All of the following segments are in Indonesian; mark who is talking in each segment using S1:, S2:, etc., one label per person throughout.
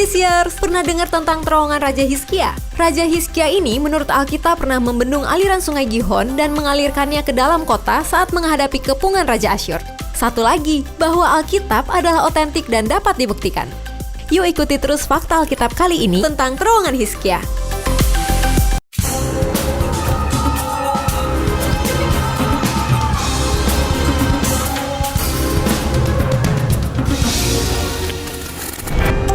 S1: Listeners, pernah dengar tentang terowongan Raja Hizkia? Raja Hizkia ini menurut Alkitab pernah membendung aliran sungai Gihon dan mengalirkannya ke dalam kota saat menghadapi kepungan Raja Asyur. Satu lagi, bahwa Alkitab adalah otentik dan dapat dibuktikan. Yuk ikuti terus fakta Alkitab kali ini tentang terowongan Hizkia.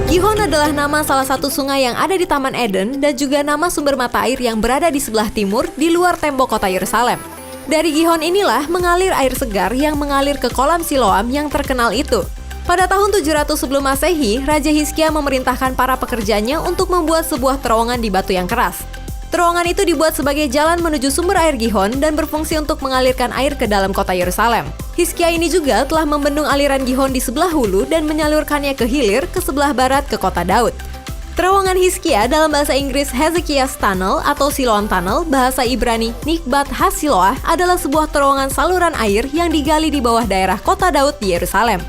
S1: Gihon adalah nama salah satu sungai yang ada di Taman Eden dan juga nama sumber mata air yang berada di sebelah timur di luar tembok kota Yerusalem. Dari Gihon inilah mengalir air segar yang mengalir ke kolam Siloam yang terkenal itu. Pada tahun 700 sebelum Masehi, Raja Hizkia memerintahkan para pekerjanya untuk membuat sebuah terowongan di batu yang keras. Terowongan itu dibuat sebagai jalan menuju sumber air Gihon dan berfungsi untuk mengalirkan air ke dalam kota Yerusalem. Hizkia ini juga telah membendung aliran Gihon di sebelah hulu dan menyalurkannya ke hilir ke sebelah barat ke kota Daud. Terowongan Hizkia dalam bahasa Inggris Hezekiah's Tunnel atau Siloam Tunnel, bahasa Ibrani Nikbat Hasiloah adalah sebuah terowongan saluran air yang digali di bawah daerah kota Daud di Yerusalem.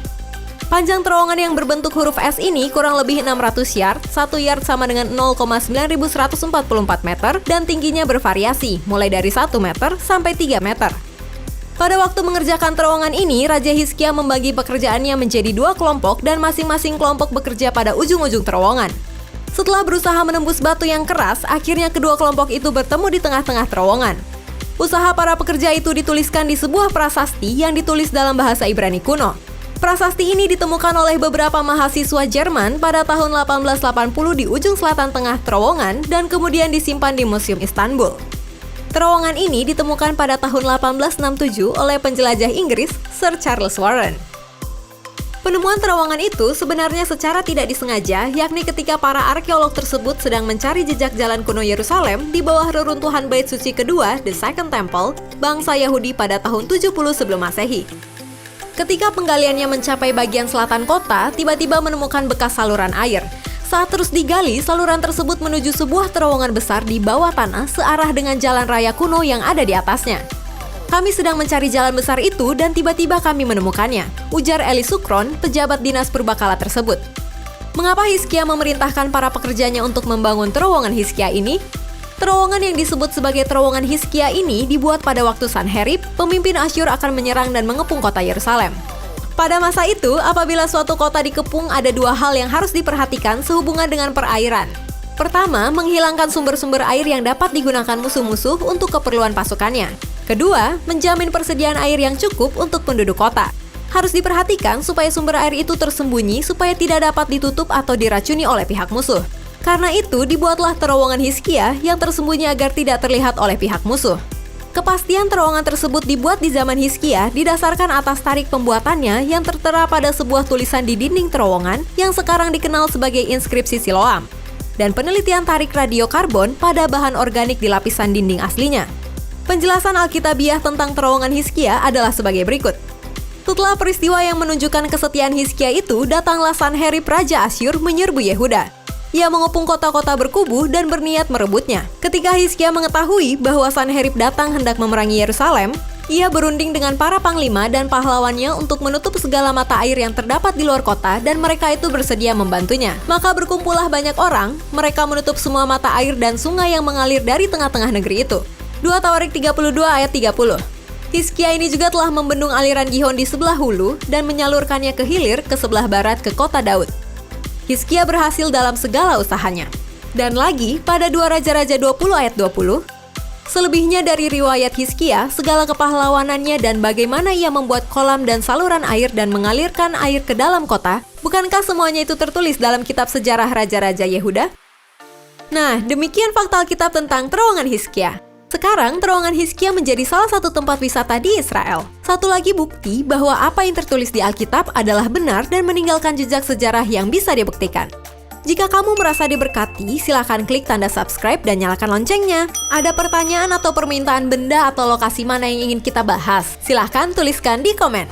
S1: Panjang terowongan yang berbentuk huruf S ini kurang lebih 600 yard, 1 yard sama dengan 0,9144 meter, dan tingginya bervariasi, mulai dari 1 meter sampai 3 meter. Pada waktu mengerjakan terowongan ini, Raja Hizkia membagi pekerjaannya menjadi 2 kelompok dan masing-masing kelompok bekerja pada ujung-ujung terowongan. Setelah berusaha menembus batu yang keras, akhirnya kedua kelompok itu bertemu di tengah-tengah terowongan. Usaha para pekerja itu dituliskan di sebuah prasasti yang ditulis dalam bahasa Ibrani kuno. Prasasti ini ditemukan oleh beberapa mahasiswa Jerman pada tahun 1880 di ujung selatan tengah terowongan dan kemudian disimpan di Museum Istanbul. Terowongan ini ditemukan pada tahun 1867 oleh penjelajah Inggris Sir Charles Warren. Penemuan terowongan itu sebenarnya secara tidak disengaja, yakni ketika para arkeolog tersebut sedang mencari jejak jalan kuno Yerusalem di bawah reruntuhan Bait Suci kedua, The Second Temple, bangsa Yahudi pada tahun 70 sebelum Masehi. Ketika penggaliannya mencapai bagian selatan kota, tiba-tiba menemukan bekas saluran air. Saat terus digali, saluran tersebut menuju sebuah terowongan besar di bawah tanah searah dengan jalan raya kuno yang ada di atasnya. Kami sedang mencari jalan besar itu dan tiba-tiba kami menemukannya, ujar Eli Sukron, pejabat dinas purbakala tersebut. Mengapa Hizkia memerintahkan para pekerjanya untuk membangun terowongan Hizkia ini? Terowongan yang disebut sebagai terowongan Hizkia ini dibuat pada waktu Sanherib, pemimpin Asyur akan menyerang dan mengepung kota Yerusalem. Pada masa itu, apabila suatu kota dikepung, ada 2 hal yang harus diperhatikan sehubungan dengan perairan. Pertama, menghilangkan sumber-sumber air yang dapat digunakan musuh-musuh untuk keperluan pasukannya. Kedua, menjamin persediaan air yang cukup untuk penduduk kota. Harus diperhatikan supaya sumber air itu tersembunyi supaya tidak dapat ditutup atau diracuni oleh pihak musuh. Karena itu, dibuatlah terowongan Hizkia yang tersembunyi agar tidak terlihat oleh pihak musuh. Kepastian terowongan tersebut dibuat di zaman Hizkia didasarkan atas tarik pembuatannya yang tertera pada sebuah tulisan di dinding terowongan yang sekarang dikenal sebagai inskripsi Siloam, dan penelitian tarik radiokarbon pada bahan organik di lapisan dinding aslinya. Penjelasan Alkitabiah tentang terowongan Hizkia adalah sebagai berikut. Setelah peristiwa yang menunjukkan kesetiaan Hizkia itu, datanglah Sanherib Raja Asyur menyerbu Yehuda. Ia mengepung kota-kota berkubu dan berniat merebutnya. Ketika Hizkia mengetahui bahwa Sanherib datang hendak memerangi Yerusalem, ia berunding dengan para panglima dan pahlawannya untuk menutup segala mata air yang terdapat di luar kota dan mereka itu bersedia membantunya. Maka berkumpullah banyak orang, mereka menutup semua mata air dan sungai yang mengalir dari tengah-tengah negeri itu. 2 Tawarik 32 ayat 30. Hizkia ini juga telah membendung aliran Gihon di sebelah hulu dan menyalurkannya ke hilir ke sebelah barat ke kota Daud. Hizkia berhasil dalam segala usahanya. Dan lagi, pada 2 Raja-Raja 20 ayat 20, selebihnya dari riwayat Hizkia, segala kepahlawanannya dan bagaimana ia membuat kolam dan saluran air dan mengalirkan air ke dalam kota, bukankah semuanya itu tertulis dalam kitab sejarah Raja-Raja Yehuda? Nah, demikian fakta Alkitab tentang terowongan Hizkia. Sekarang, terowongan Hizkia menjadi salah satu tempat wisata di Israel. Satu lagi bukti bahwa apa yang tertulis di Alkitab adalah benar dan meninggalkan jejak sejarah yang bisa dibuktikan. Jika kamu merasa diberkati, silakan klik tanda subscribe dan nyalakan loncengnya. Ada pertanyaan atau permintaan benda atau lokasi mana yang ingin kita bahas? Silakan tuliskan di komen.